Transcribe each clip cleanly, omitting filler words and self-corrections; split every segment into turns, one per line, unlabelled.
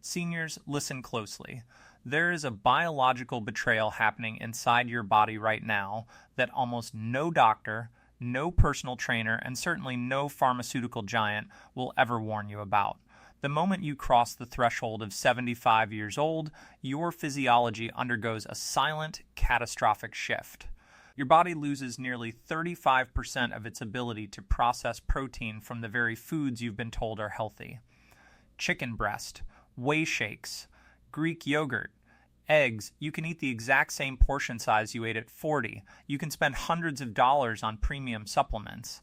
Seniors, listen closely. There is a biological betrayal happening inside your body right now that almost no doctor, no personal trainer, and certainly no pharmaceutical giant will ever warn you about. The moment you cross the threshold of 75 years old, your physiology undergoes a silent, catastrophic shift. Your body loses nearly 35% of its ability to process protein from the very foods you've been told are healthy. Chicken breast, whey shakes, Greek yogurt, eggs. You can eat the exact same portion size you ate at 40. You can spend hundreds of dollars on premium supplements.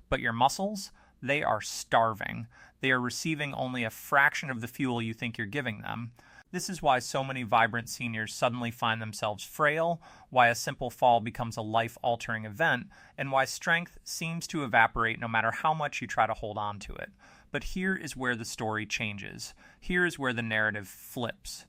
But your muscles, they are starving. They are receiving only a fraction of the fuel you think you're giving them. This is why so many vibrant seniors suddenly find themselves frail, why a simple fall becomes a life-altering event, and why strength seems to evaporate no matter how much you try to hold on to it. But here is where the story changes. Here is where the narrative flips.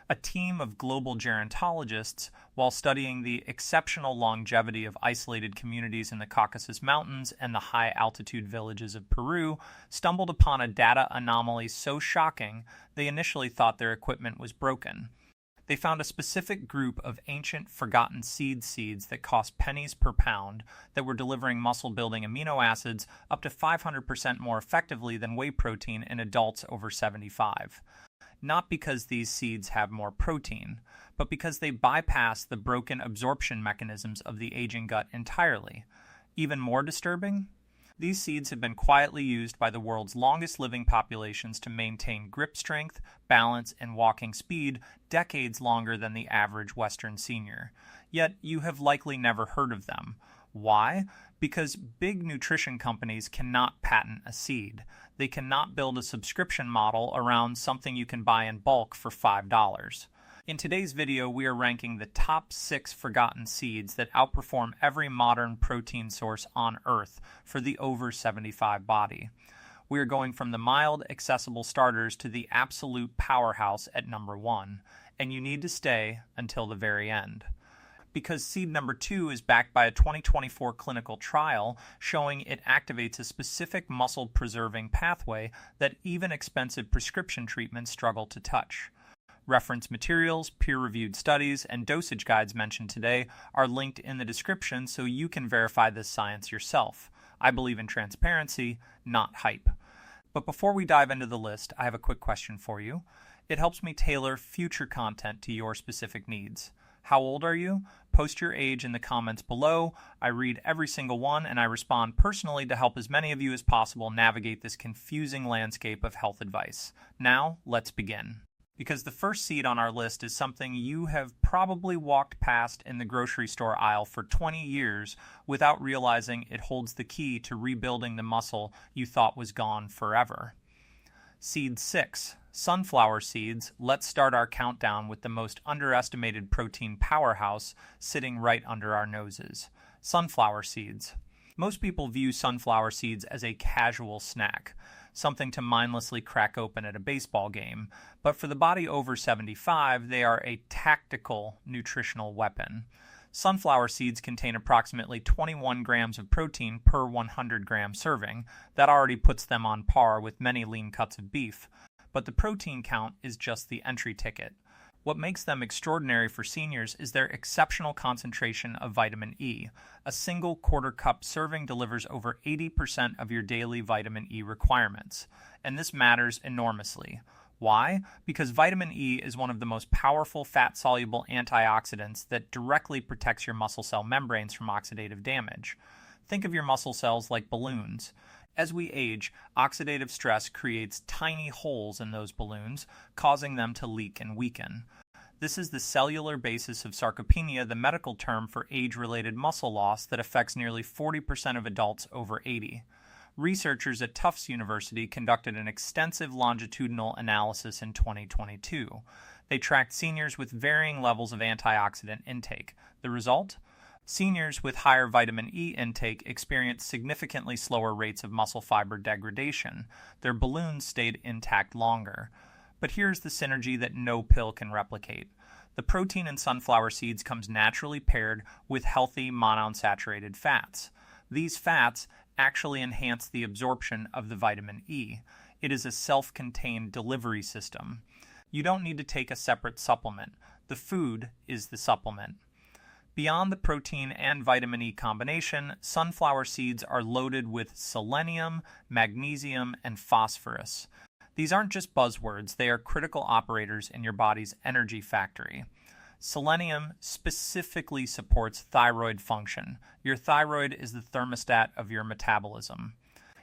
A team of global gerontologists, while studying the exceptional longevity of isolated communities in the Caucasus Mountains and the high-altitude villages of Peru, stumbled upon a data anomaly so shocking they initially thought their equipment was broken. They found a specific group of ancient, forgotten seeds that cost pennies per pound that were delivering muscle-building amino acids up to 500% more effectively than whey protein in adults over 75. Not because these seeds have more protein, but because they bypass the broken absorption mechanisms of the aging gut entirely. Even more disturbing? These seeds have been quietly used by the world's longest-living populations to maintain grip strength, balance, and walking speed decades longer than the average Western senior. Yet you have likely never heard of them. Why? Because big nutrition companies cannot patent a seed. They cannot build a subscription model around something you can buy in bulk for $5. In today's video, we are ranking the top 6 forgotten seeds that outperform every modern protein source on Earth for the over 75 body. We are going from the mild, accessible starters to the absolute powerhouse at number 1, and you need to stay until the very end. Because seed number 2 is backed by a 2024 clinical trial showing it activates a specific muscle-preserving pathway that even expensive prescription treatments struggle to touch. Reference materials, peer-reviewed studies, and dosage guides mentioned today are linked in the description so you can verify this science yourself. I believe in transparency, not hype. But before we dive into the list, I have a quick question for you. It helps me tailor future content to your specific needs. How old are you? Post your age in the comments below. I read every single one, and I respond personally to help as many of you as possible navigate this confusing landscape of health advice. Now, let's begin. Because the first seed on our list is something you have probably walked past in the grocery store aisle for 20 years without realizing it holds the key to rebuilding the muscle you thought was gone forever. Seed 6. Sunflower seeds. Let's start our countdown with the most underestimated protein powerhouse sitting right under our noses. Sunflower seeds. Most people view sunflower seeds as a casual snack, something to mindlessly crack open at a baseball game, but for the body over 75, they are a tactical nutritional weapon. Sunflower seeds contain approximately 21 grams of protein per 100 gram serving. That already puts them on par with many lean cuts of beef. But the protein count is just the entry ticket. What makes them extraordinary for seniors is their exceptional concentration of vitamin E. A single quarter cup serving delivers over 80% of your daily vitamin E requirements. And this matters enormously. Why? Because vitamin E is one of the most powerful fat-soluble antioxidants that directly protects your muscle cell membranes from oxidative damage. Think of your muscle cells like balloons. As we age, oxidative stress creates tiny holes in those balloons, causing them to leak and weaken. This is the cellular basis of sarcopenia, the medical term for age-related muscle loss that affects nearly 40% of adults over 80. Researchers at Tufts University conducted an extensive longitudinal analysis in 2022. They tracked seniors with varying levels of antioxidant intake. The result? Seniors with higher vitamin E intake experienced significantly slower rates of muscle fiber degradation. Their balloons stayed intact longer. But here's the synergy that no pill can replicate. The protein in sunflower seeds comes naturally paired with healthy monounsaturated fats. These fats actually enhance the absorption of the vitamin E. It is a self-contained delivery system. You don't need to take a separate supplement. The food is the supplement. Beyond the protein and vitamin E combination, sunflower seeds are loaded with selenium, magnesium, and phosphorus. These aren't just buzzwords, they are critical operators in your body's energy factory. Selenium specifically supports thyroid function. Your thyroid is the thermostat of your metabolism.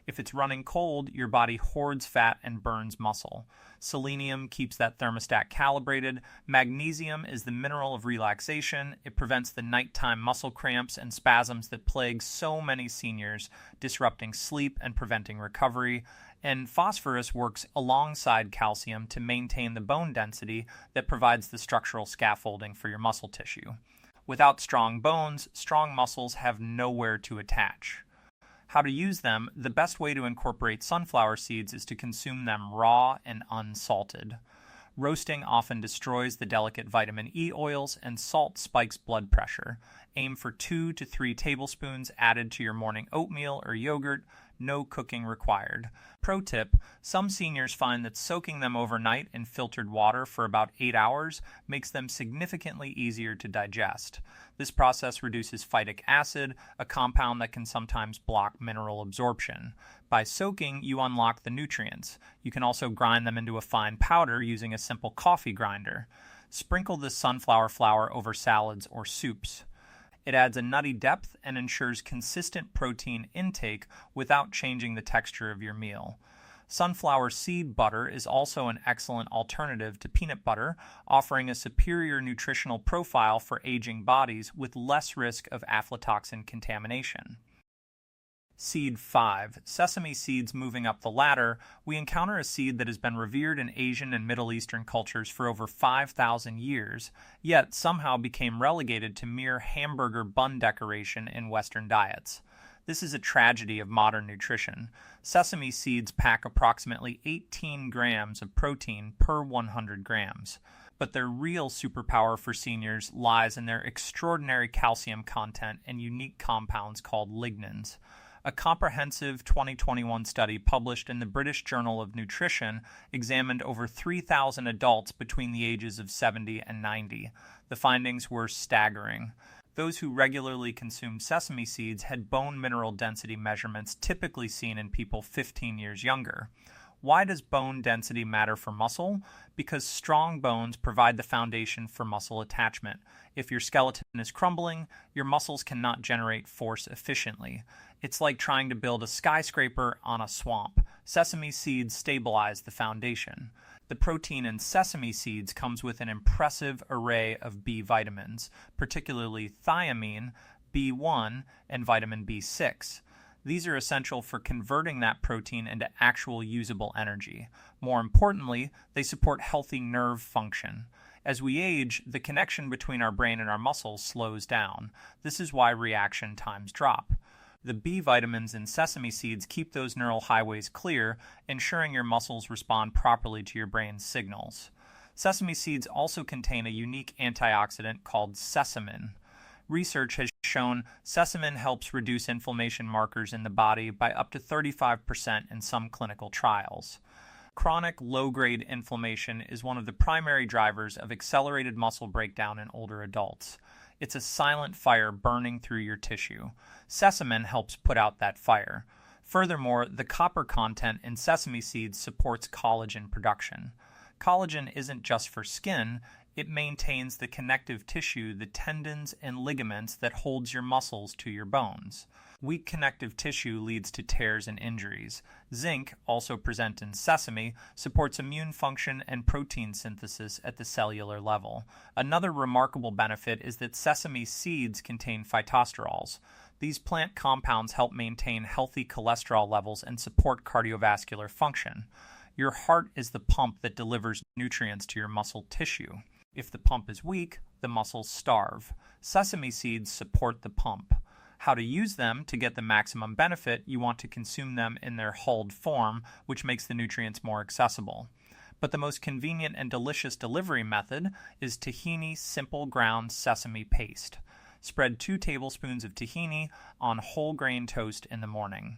If it's running cold, your body hoards fat and burns muscle. Selenium keeps that thermostat calibrated. Magnesium is the mineral of relaxation. It prevents the nighttime muscle cramps and spasms that plague so many seniors, disrupting sleep and preventing recovery. And phosphorus works alongside calcium to maintain the bone density that provides the structural scaffolding for your muscle tissue. Without strong bones, strong muscles have nowhere to attach. How to use them: the best way to incorporate sunflower seeds is to consume them raw and unsalted. Roasting often destroys the delicate vitamin E oils, and salt spikes blood pressure. Aim for 2 to 3 tablespoons added to your morning oatmeal or yogurt. No cooking required. Pro tip: some seniors find that soaking them overnight in filtered water for about 8 hours makes them significantly easier to digest. This process reduces phytic acid, a compound that can sometimes block mineral absorption. By soaking, you unlock the nutrients. You can also grind them into a fine powder using a simple coffee grinder. Sprinkle the sunflower flour over salads or soups. It adds a nutty depth and ensures consistent protein intake without changing the texture of your meal. Sunflower seed butter is also an excellent alternative to peanut butter, offering a superior nutritional profile for aging bodies with less risk of aflatoxin contamination. Seed 5. Sesame seeds. Moving up the ladder, we encounter a seed that has been revered in Asian and Middle Eastern cultures for over 5,000 years, yet somehow became relegated to mere hamburger bun decoration in Western diets. This is a tragedy of modern nutrition. Sesame seeds pack approximately 18 grams of protein per 100 grams. But their real superpower for seniors lies in their extraordinary calcium content and unique compounds called lignans. A comprehensive 2021 study published in the British Journal of Nutrition examined over 3,000 adults between the ages of 70 and 90. The findings were staggering. Those who regularly consumed sesame seeds had bone mineral density measurements typically seen in people 15 years younger. Why does bone density matter for muscle? Because strong bones provide the foundation for muscle attachment. If your skeleton is crumbling, your muscles cannot generate force efficiently. It's like trying to build a skyscraper on a swamp. Sesame seeds stabilize the foundation. The protein in sesame seeds comes with an impressive array of B vitamins, particularly thiamine, B1, and vitamin B6. These are essential for converting that protein into actual usable energy. More importantly, they support healthy nerve function. As we age, the connection between our brain and our muscles slows down. This is why reaction times drop. The B vitamins in sesame seeds keep those neural highways clear, ensuring your muscles respond properly to your brain's signals. Sesame seeds also contain a unique antioxidant called sesamin. Research has shown sesamin helps reduce inflammation markers in the body by up to 35% in some clinical trials. Chronic low-grade inflammation is one of the primary drivers of accelerated muscle breakdown in older adults. It's a silent fire burning through your tissue. Sesamin helps put out that fire. Furthermore, the copper content in sesame seeds supports collagen production. Collagen isn't just for skin, it maintains the connective tissue, the tendons and ligaments that holds your muscles to your bones. Weak connective tissue leads to tears and injuries. Zinc, also present in sesame, supports immune function and protein synthesis at the cellular level. Another remarkable benefit is that sesame seeds contain phytosterols. These plant compounds help maintain healthy cholesterol levels and support cardiovascular function. Your heart is the pump that delivers nutrients to your muscle tissue. If the pump is weak, the muscles starve. Sesame seeds support the pump. How to use them to get the maximum benefit: you want to consume them in their hulled form, which makes the nutrients more accessible. But the most convenient and delicious delivery method is tahini simple ground sesame paste. Spread 2 tablespoons of tahini on whole grain toast in the morning.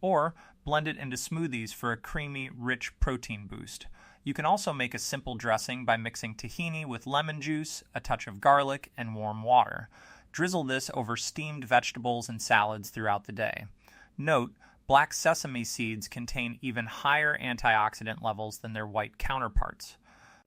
Or blend it into smoothies for a creamy, rich protein boost. You can also make a simple dressing by mixing tahini with lemon juice, a touch of garlic, and warm water. Drizzle this over steamed vegetables and salads throughout the day. Note, black sesame seeds contain even higher antioxidant levels than their white counterparts.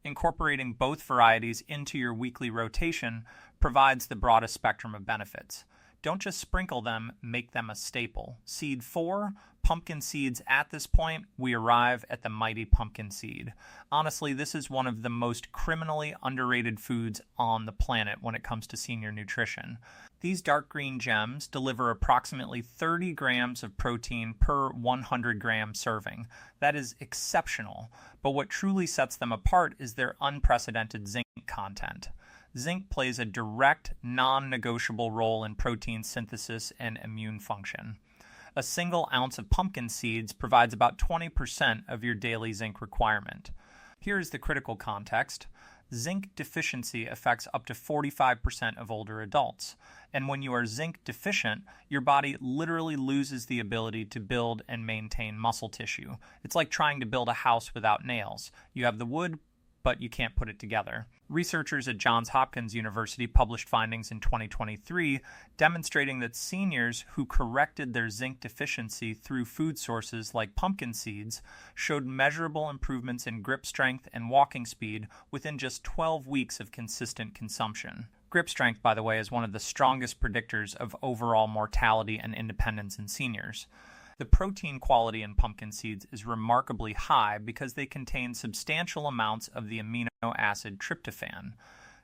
Incorporating both varieties into your weekly rotation provides the broadest spectrum of benefits. Don't just sprinkle them, make them a staple. Seed 4, pumpkin seeds. At this point, we arrive at the mighty pumpkin seed. Honestly, this is one of the most criminally underrated foods on the planet when it comes to senior nutrition. These dark green gems deliver approximately 30 grams of protein per 100 gram serving. That is exceptional, but what truly sets them apart is their unprecedented zinc content. Zinc plays a direct, non-negotiable role in protein synthesis and immune function. A single ounce of pumpkin seeds provides about 20% of your daily zinc requirement. Here is the critical context. Zinc deficiency affects up to 45% of older adults. And when you are zinc deficient, your body literally loses the ability to build and maintain muscle tissue. It's like trying to build a house without nails. You have the wood, but you can't put it together. Researchers at Johns Hopkins University published findings in 2023 demonstrating that seniors who corrected their zinc deficiency through food sources like pumpkin seeds showed measurable improvements in grip strength and walking speed within just 12 weeks of consistent consumption. Grip strength, by the way, is one of the strongest predictors of overall mortality and independence in seniors. The protein quality in pumpkin seeds is remarkably high because they contain substantial amounts of the amino acid tryptophan.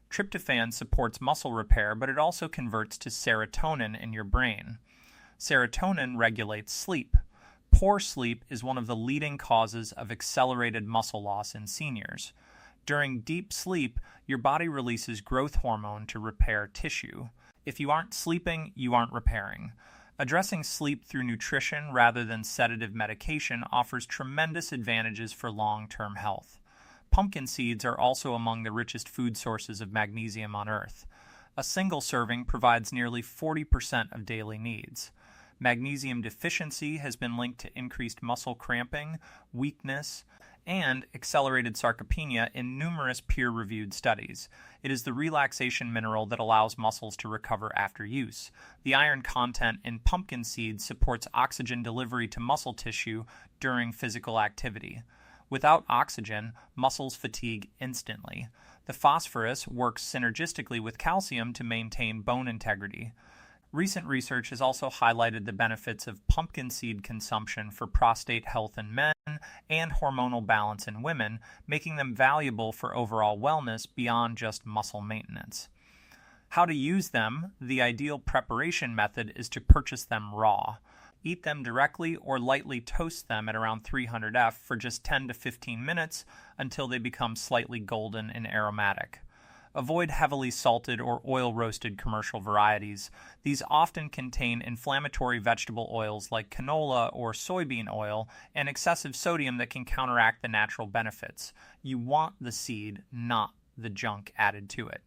Tryptophan supports muscle repair, but it also converts to serotonin in your brain. Serotonin regulates sleep. Poor sleep is one of the leading causes of accelerated muscle loss in seniors. During deep sleep, your body releases growth hormone to repair tissue. If you aren't sleeping, you aren't repairing. Addressing sleep through nutrition rather than sedative medication offers tremendous advantages for long-term health. Pumpkin seeds are also among the richest food sources of magnesium on Earth. A single serving provides nearly 40% of daily needs. Magnesium deficiency has been linked to increased muscle cramping, weakness, and accelerated sarcopenia in numerous peer-reviewed studies. It is the relaxation mineral that allows muscles to recover after use. The iron content in pumpkin seeds supports oxygen delivery to muscle tissue during physical activity. Without oxygen, muscles fatigue instantly. The phosphorus works synergistically with calcium to maintain bone integrity. Recent research has also highlighted the benefits of pumpkin seed consumption for prostate health in men and hormonal balance in women, making them valuable for overall wellness beyond just muscle maintenance. How to use them? The ideal preparation method is to purchase them raw. Eat them directly or lightly toast them at around 300 F for just 10 to 15 minutes until they become slightly golden and aromatic. Avoid heavily salted or oil-roasted commercial varieties. These often contain inflammatory vegetable oils like canola or soybean oil and excessive sodium that can counteract the natural benefits. You want the seed, not the junk added to it.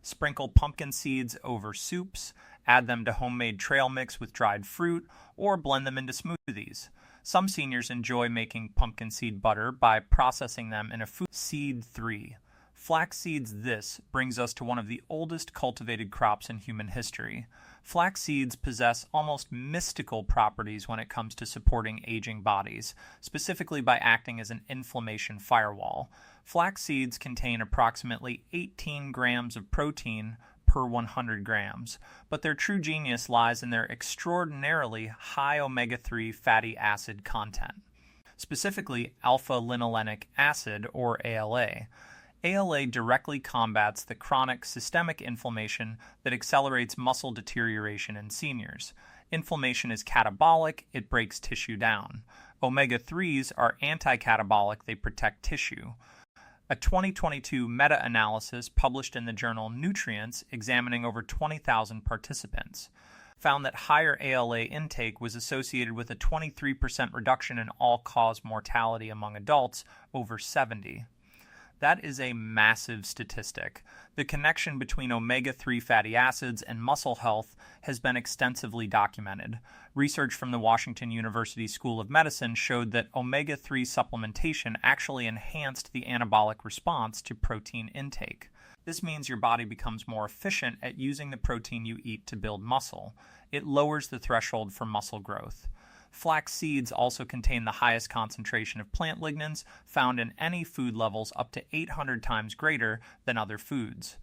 Sprinkle pumpkin seeds over soups, add them to homemade trail mix with dried fruit, or blend them into smoothies. Some seniors enjoy making pumpkin seed butter by processing them in a food. Seed 3. Flax seeds. This brings us to one of the oldest cultivated crops in human history. Flax seeds possess almost mystical properties when it comes to supporting aging bodies, specifically by acting as an inflammation firewall. Flax seeds contain approximately 18 grams of protein per 100 grams, but their true genius lies in their extraordinarily high omega-3 fatty acid content, specifically alpha-linolenic acid, or ALA. ALA directly combats the chronic systemic inflammation that accelerates muscle deterioration in seniors. Inflammation is catabolic, it breaks tissue down. Omega-3s are anti-catabolic, they protect tissue. A 2022 meta-analysis published in the journal Nutrients, examining over 20,000 participants, found that higher ALA intake was associated with a 23% reduction in all-cause mortality among adults over 70. That is a massive statistic. The connection between omega-3 fatty acids and muscle health has been extensively documented. Research from the Washington University School of Medicine showed that omega-3 supplementation actually enhanced the anabolic response to protein intake. This means your body becomes more efficient at using the protein you eat to build muscle. It lowers the threshold for muscle growth. Flax seeds also contain the highest concentration of plant lignans found in any food, levels up to 800 times greater than other foods.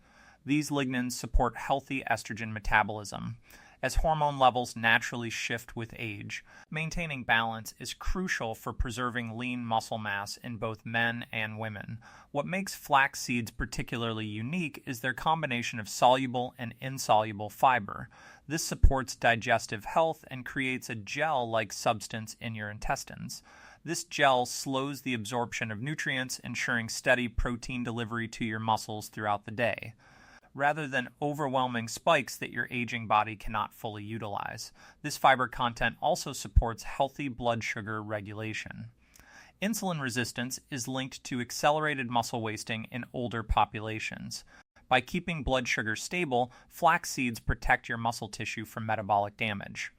These lignans support healthy estrogen metabolism. As hormone levels naturally shift with age, maintaining balance is crucial for preserving lean muscle mass in both men and women. What makes flax seeds particularly unique is their combination of soluble and insoluble fiber. This supports digestive health and creates a gel-like substance in your intestines. This gel slows the absorption of nutrients, ensuring steady protein delivery to your muscles throughout the day, rather than overwhelming spikes that your aging body cannot fully utilize. This fiber content also supports healthy blood sugar regulation. Insulin resistance is linked to accelerated muscle wasting in older populations. By keeping blood sugar stable, flax seeds protect your muscle tissue from metabolic damage.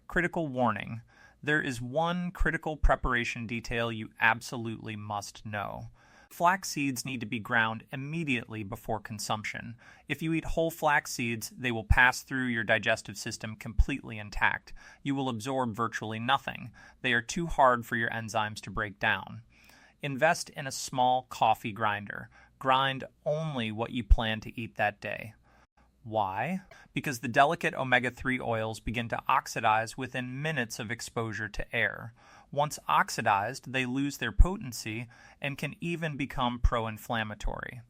Critical warning: there is one critical preparation detail you absolutely must know. Flax seeds need to be ground immediately before consumption. If you eat whole flax seeds, they will pass through your digestive system completely intact. You will absorb virtually nothing. They are too hard for your enzymes to break down. Invest in a small coffee grinder. Grind only what you plan to eat that day. Why? Because the delicate omega-3 oils begin to oxidize within minutes of exposure to air. Once oxidized, they lose their potency and can even become pro-inflammatory.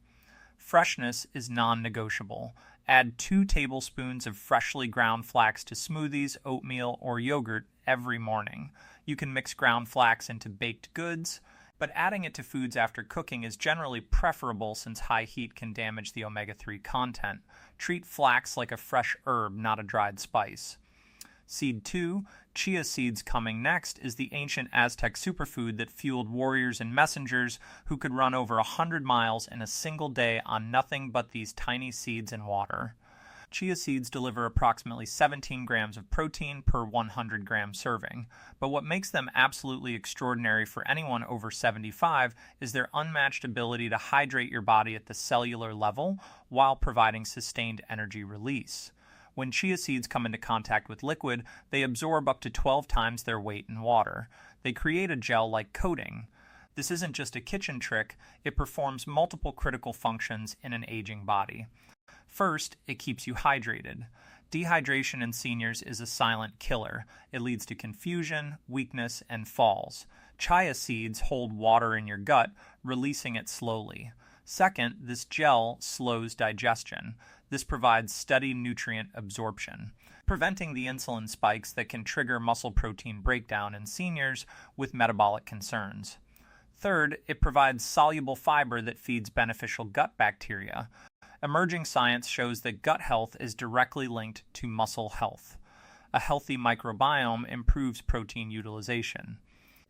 Freshness is non-negotiable. Add 2 tablespoons of freshly ground flax to smoothies, oatmeal, or yogurt every morning. You can mix ground flax into baked goods, but adding it to foods after cooking is generally preferable since high heat can damage the omega-3 content. Treat flax like a fresh herb, not a dried spice. Seed 2, chia seeds coming next, is the ancient Aztec superfood that fueled warriors and messengers who could run over 100 miles in a single day on nothing but these tiny seeds and water. Chia seeds deliver approximately 17 grams of protein per 100 gram serving, but what makes them absolutely extraordinary for anyone over 75 is their unmatched ability to hydrate your body at the cellular level while providing sustained energy release. When chia seeds come into contact with liquid, they absorb up to 12 times their weight in water. They create a gel-like coating. This isn't just a kitchen trick, it performs multiple critical functions in an aging body. First, it keeps you hydrated. Dehydration in seniors is a silent killer. It leads to confusion, weakness, and falls. Chia seeds hold water in your gut, releasing it slowly. Second, this gel slows digestion. This provides steady nutrient absorption, preventing the insulin spikes that can trigger muscle protein breakdown in seniors with metabolic concerns. Third, it provides soluble fiber that feeds beneficial gut bacteria. Emerging science shows that gut health is directly linked to muscle health. A healthy microbiome improves protein utilization.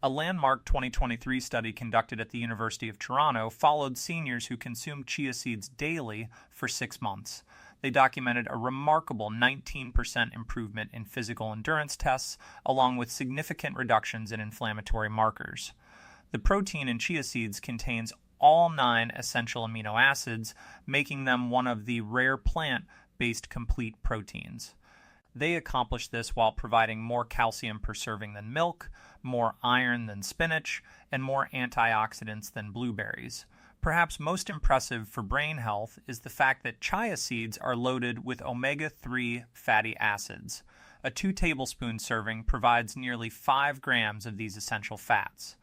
A landmark 2023 study conducted at the University of Toronto followed seniors who consumed chia seeds daily for 6 months. They documented a remarkable 19% improvement in physical endurance tests, along with significant reductions in inflammatory markers. The protein in chia seeds contains all 9 essential amino acids, making them one of the rare plant-based complete proteins. They accomplish this while providing more calcium per serving than milk, more iron than spinach, and more antioxidants than blueberries. Perhaps most impressive for brain health is the fact that chia seeds are loaded with omega-3 fatty acids. A 2 tablespoon serving provides nearly 5 grams of these essential fats.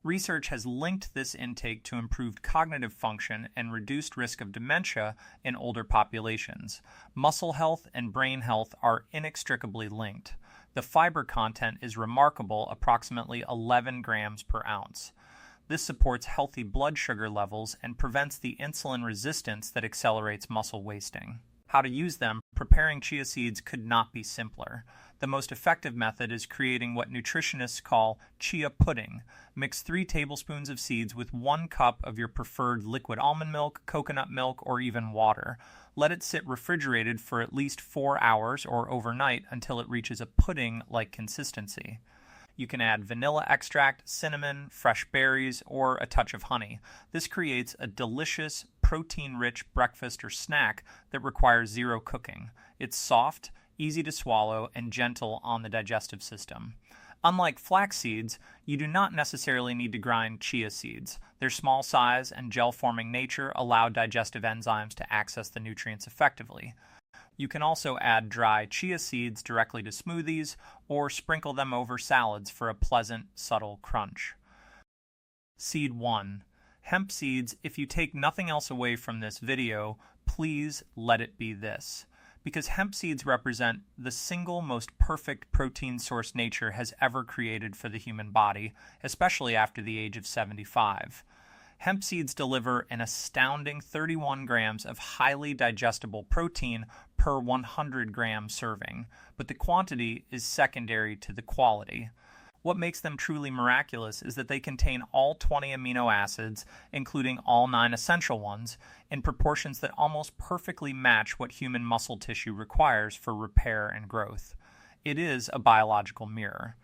Research has linked this intake to improved cognitive function and reduced risk of dementia in older populations. Muscle health and brain health are inextricably linked. The fiber content is remarkable, approximately 11 grams per ounce. This supports healthy blood sugar levels and prevents the insulin resistance that accelerates muscle wasting. How to use them: preparing chia seeds could not be simpler. The most effective method is creating what nutritionists call chia pudding. Mix 3 tablespoons of seeds with 1 cup of your preferred liquid almond milk, coconut milk, or even water. Let it sit refrigerated for at least 4 hours or overnight until it reaches a pudding-like consistency. You can add vanilla extract, cinnamon, fresh berries, or a touch of honey. This creates a delicious, protein-rich breakfast or snack that requires 0 cooking. It's soft, easy to swallow, and gentle on the digestive system. Unlike flax seeds, you do not necessarily need to grind chia seeds. Their small size and gel-forming nature allow digestive enzymes to access the nutrients effectively. You can also add dry chia seeds directly to smoothies or sprinkle them over salads for a pleasant, subtle crunch. Seed 1. Hemp seeds, if you take nothing else away from this video, please let it be this. Because hemp seeds represent the single most perfect protein source nature has ever created for the human body, especially after the age of 75. Hemp seeds deliver an astounding 31 grams of highly digestible protein per 100 gram serving, but the quantity is secondary to the quality. What makes them truly miraculous is that they contain all 20 amino acids, including all 9 essential ones, in proportions that almost perfectly match what human muscle tissue requires for repair and growth. It is a biological mirror.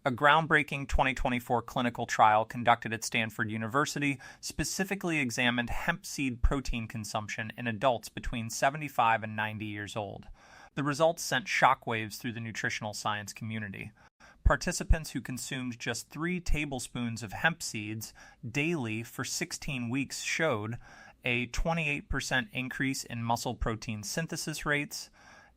A groundbreaking 2024 clinical trial conducted at Stanford University specifically examined hemp seed protein consumption in adults between 75 and 90 years old. The results sent shockwaves through the nutritional science community. Participants who consumed just 3 tablespoons of hemp seeds daily for 16 weeks showed a 28% increase in muscle protein synthesis rates,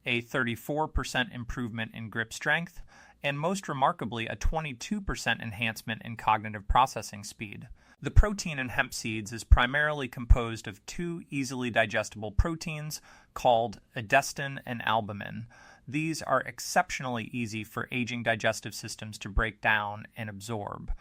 a 34% improvement in grip strength, and most remarkably, a 22% enhancement in cognitive processing speed. The protein in hemp seeds is primarily composed of 2 easily digestible proteins called edestin and albumin. These are exceptionally easy for aging digestive systems to break down and absorb.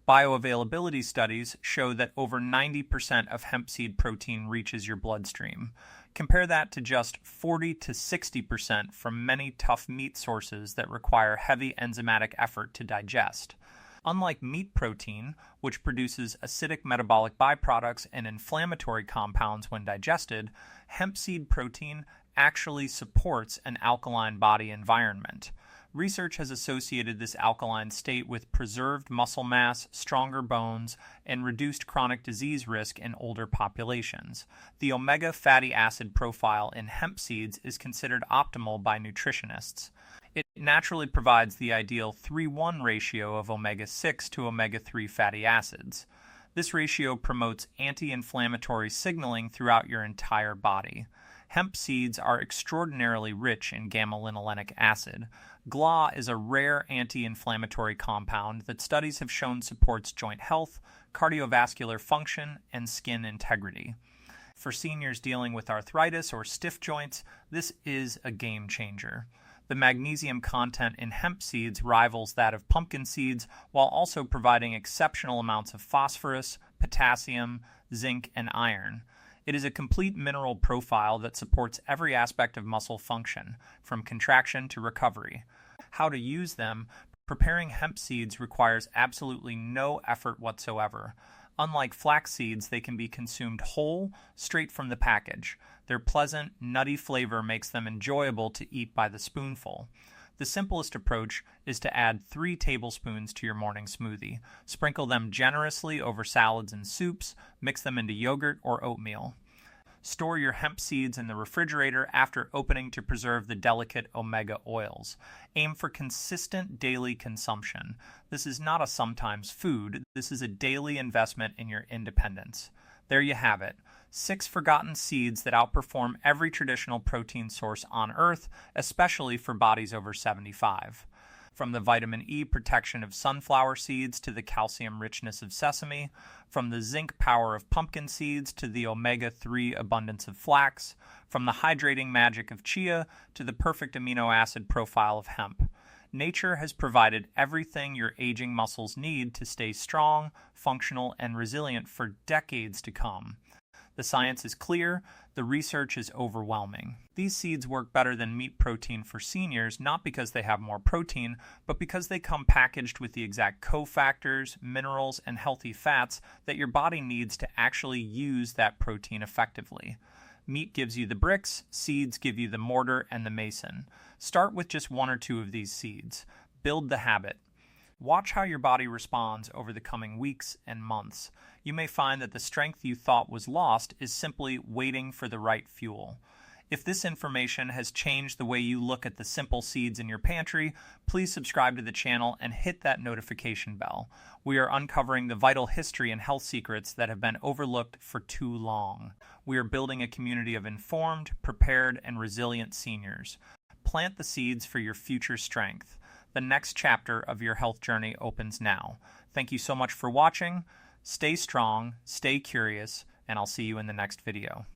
Bioavailability studies show that over 90% of hemp seed protein reaches your bloodstream. Compare that to just 40 to 60% from many tough meat sources that require heavy enzymatic effort to digest. Unlike meat protein, which produces acidic metabolic byproducts and inflammatory compounds when digested, hemp seed protein actually supports an alkaline body environment. Research has associated this alkaline state with preserved muscle mass, stronger bones, and reduced chronic disease risk in older populations. The omega fatty acid profile in hemp seeds is considered optimal by nutritionists. It naturally provides the ideal 3:1 ratio of omega-6 to omega-3 fatty acids. This ratio promotes anti-inflammatory signaling throughout your entire body. Hemp seeds are extraordinarily rich in gamma-linolenic acid. GLA is a rare anti-inflammatory compound that studies have shown supports joint health, cardiovascular function, and skin integrity. For seniors dealing with arthritis or stiff joints, this is a game changer. The magnesium content in hemp seeds rivals that of pumpkin seeds while also providing exceptional amounts of phosphorus, potassium, zinc, and iron. It is a complete mineral profile that supports every aspect of muscle function, from contraction to recovery. How to use them? Preparing hemp seeds requires absolutely no effort whatsoever. Unlike flax seeds, they can be consumed whole, straight from the package. Their pleasant, nutty flavor makes them enjoyable to eat by the spoonful. The simplest approach is to add 3 tablespoons to your morning smoothie. Sprinkle them generously over salads and soups, mix them into yogurt or oatmeal. Store your hemp seeds in the refrigerator after opening to preserve the delicate omega oils. Aim for consistent daily consumption. This is not a sometimes food, this is a daily investment in your independence. There you have it. 6 forgotten seeds that outperform every traditional protein source on Earth, especially for bodies over 75. From the vitamin E protection of sunflower seeds to the calcium richness of sesame, from the zinc power of pumpkin seeds to the omega-3 abundance of flax, from the hydrating magic of chia to the perfect amino acid profile of hemp. Nature has provided everything your aging muscles need to stay strong, functional, and resilient for decades to come. The science is clear, the research is overwhelming. These seeds work better than meat protein for seniors, not because they have more protein, but because they come packaged with the exact cofactors, minerals, and healthy fats that your body needs to actually use that protein effectively. Meat gives you the bricks, seeds give you the mortar and the mason. Start with just one or two of these seeds. Build the habit. Watch how your body responds over the coming weeks and months. You may find that the strength you thought was lost is simply waiting for the right fuel. If this information has changed the way you look at the simple seeds in your pantry, please subscribe to the channel and hit that notification bell. We are uncovering the vital history and health secrets that have been overlooked for too long. We are building a community of informed, prepared, and resilient seniors. Plant the seeds for your future strength. The next chapter of your health journey opens now. Thank you so much for watching. Stay strong, stay curious, and I'll see you in the next video.